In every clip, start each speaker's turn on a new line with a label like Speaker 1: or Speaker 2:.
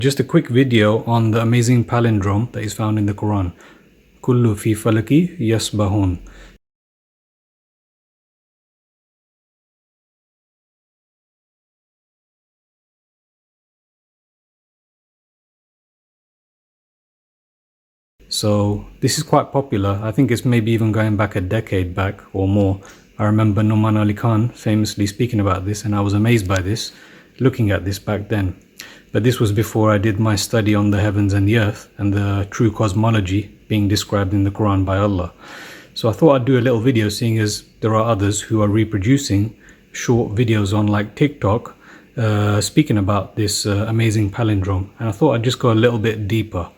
Speaker 1: Just a quick video on the amazing palindrome that is found in the Quran. Kullu fi falaki yasbahun. So this is quite popular. I think it's maybe even going back a decade back or more. I remember Numan Ali Khan famously speaking about this, and I was amazed by this, looking at this back then. But this was before I did my study on the heavens and the earth and the true cosmology being described in the Quran by Allah. So I thought I'd do a little video, seeing as there are others who are reproducing short videos on like TikTok speaking about this amazing palindrome, and I thought I'd just go a little bit deeper.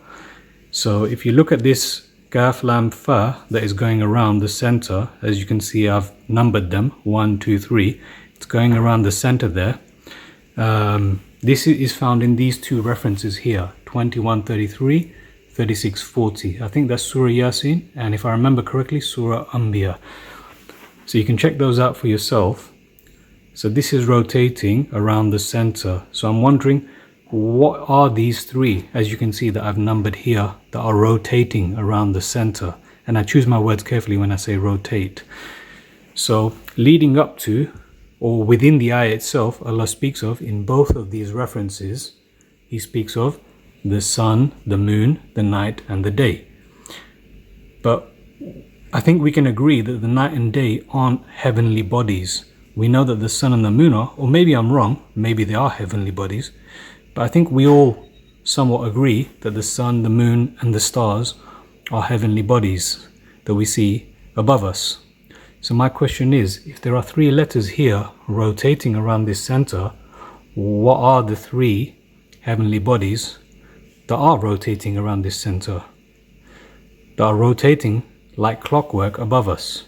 Speaker 1: So if you look at this Kaf Lam Fa that is going around the center, as you can see I've numbered them 1, 2, 3. It's going around the center there. This is found in these two references here, 2133, 3640. I think that's Surah Yasin, and if I remember correctly, Surah Anbiya. So you can check those out for yourself. So this is rotating around the center. So I'm wondering, what are these three, as you can see that I've numbered here, that are rotating around the center? And I choose my words carefully when I say rotate. So leading up to, or within the ayah itself, Allah speaks of, in both of these references, He speaks of the sun, the moon, the night, and the day. But I think we can agree that the night and day aren't heavenly bodies. We know that the sun and the moon are, or maybe I'm wrong, maybe they are heavenly bodies, but I think we all somewhat agree that the sun, the moon, and the stars are heavenly bodies that we see above us. So my question is, if there are three letters here rotating around this center, what are the three heavenly bodies that are rotating around this center, that are rotating like clockwork above us?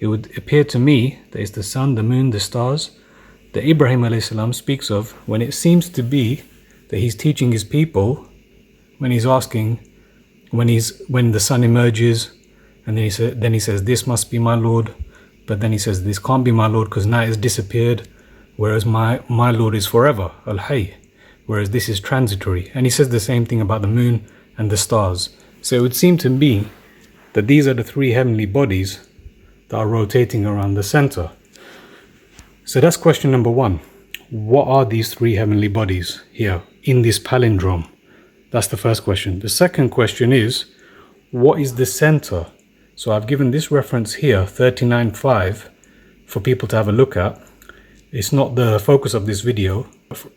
Speaker 1: It would appear to me that it's the sun, the moon, the stars that Ibrahim a.s. speaks of, when it seems to be that he's teaching his people, when he's asking, when the sun emerges, and then he says, this must be my Lord, but then he says, this can't be my Lord because night has disappeared, whereas my Lord is forever, Al-Hayy, whereas this is transitory. And he says the same thing about the moon and the stars. So it would seem to me that these are the three heavenly bodies that are rotating around the center. So that's question number one. What are these three heavenly bodies here in this palindrome? That's the first question. The second question is, what is the center? So I've given this reference here, 39.5, for people to have a look at. It's not the focus of this video.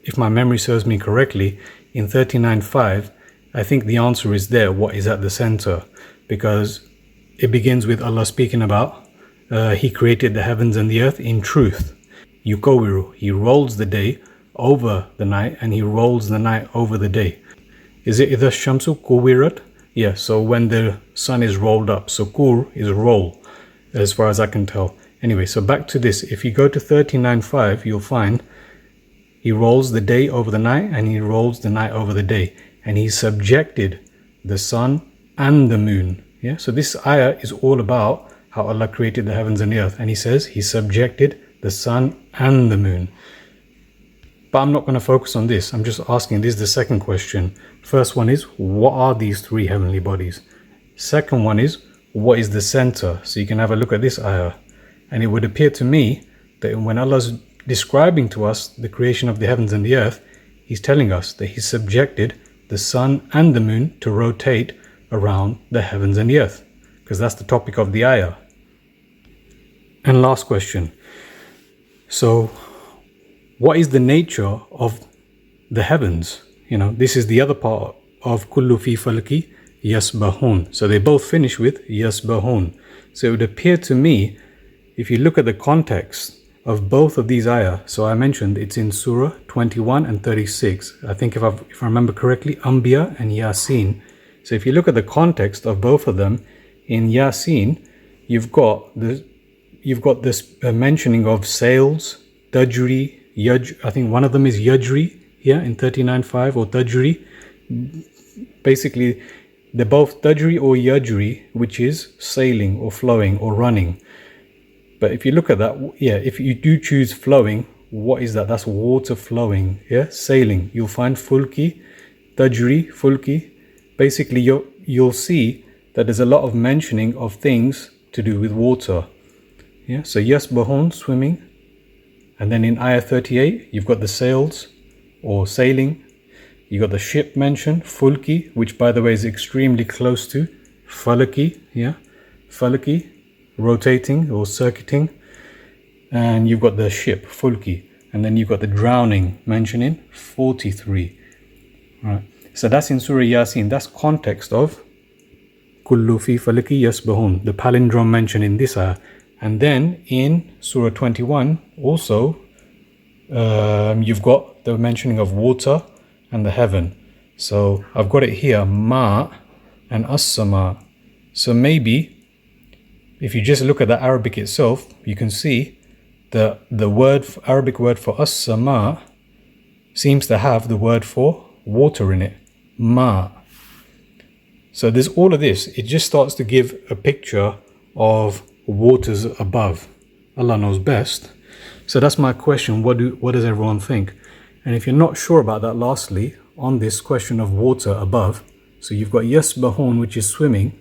Speaker 1: If my memory serves me correctly, in 39.5, I think the answer is there, what is at the center, because it begins with Allah speaking about He created the heavens and the earth in truth. Yukowiru, He rolls the day over the night, and He rolls the night over the day. Is it idha shamsu kuwirat? Yeah, so when the sun is rolled up. So kur is roll, as far as I can tell. Anyway, so back to this. If you go to 39.5, you'll find He rolls the day over the night, and He rolls the night over the day. And He subjected the sun and the moon. Yeah, so this ayah is all about how Allah created the heavens and the earth. And He says He subjected the sun and the moon. But I'm not going to focus on this. I'm just asking, this is the second question. First one is, what are these three heavenly bodies? Second one is, what is the center? So you can have a look at this ayah. And it would appear to me that when Allah's describing to us the creation of the heavens and the earth, He's telling us that He subjected the sun and the moon to rotate around the heavens and the earth, because that's the topic of the ayah. And last question. So what is the nature of the heavens? You know, this is the other part of kullu fi falaki yasbahun. So they both finish with yasbahun. So it would appear to me, if you look at the context of both of these ayah, so I mentioned it's in Surah 21 and 36. I think if I remember correctly, Anbiya and Yasin. So if you look at the context of both of them, in Yasin, you've got this mentioning of sails, Tajri, I think one of them is Yajri here in 39.5, or Tajri. Basically, they're both Tajri or Yajri, which is sailing or flowing or running. But if you look at that, yeah, if you do choose flowing, what is that? That's water flowing, yeah, sailing. You'll find Fulki tajri, fulki. Basically, you'll see that there's a lot of mentioning of things to do with water. Yeah, so yasbahun, swimming. And then in ayah 38, you've got the sails or sailing. You got the ship mentioned, fulki, which by the way is extremely close to falaki, yeah, falaki, rotating or circuiting. And you've got the ship, fulki, and then you've got the drowning mentioned in 43. Right. So that's in Surah Yasin. That's context of kullu fi falaki yasbahun, the palindrome mentioned in this ayah. And then in Surah 21, also, you've got the mentioning of water and the heaven. So I've got it here, ma and as-sama. So maybe if you just look at the Arabic itself, you can see the Arabic word for as-sama seems to have the word for water in it, ma. So there's all of this. It just starts to give a picture of waters above. Allah knows best. So that's my question. What does everyone think? And if you're not sure about that, lastly, on this question of water above, so you've got yasbahun, which is swimming,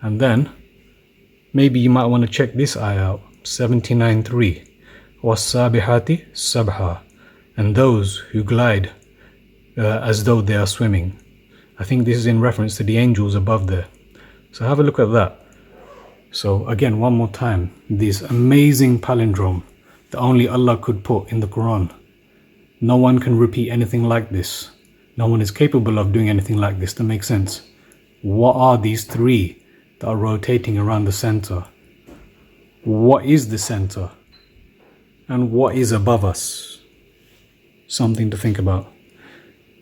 Speaker 1: and then maybe you might want to check this ayah out, 79:3, was-sabihati sabha, and those who glide as though they are swimming. I think this is in reference to the angels above there. So have a look at that. So again, one more time, this amazing palindrome that only Allah could put in the Quran. No one can repeat anything like this. No one is capable of doing anything like this to make sense. What are these three that are rotating around the center? What is the center? And what is above us? Something to think about.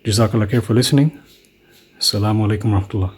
Speaker 1: Jazakallah khair for listening. Assalamu alaikum warahmatullah.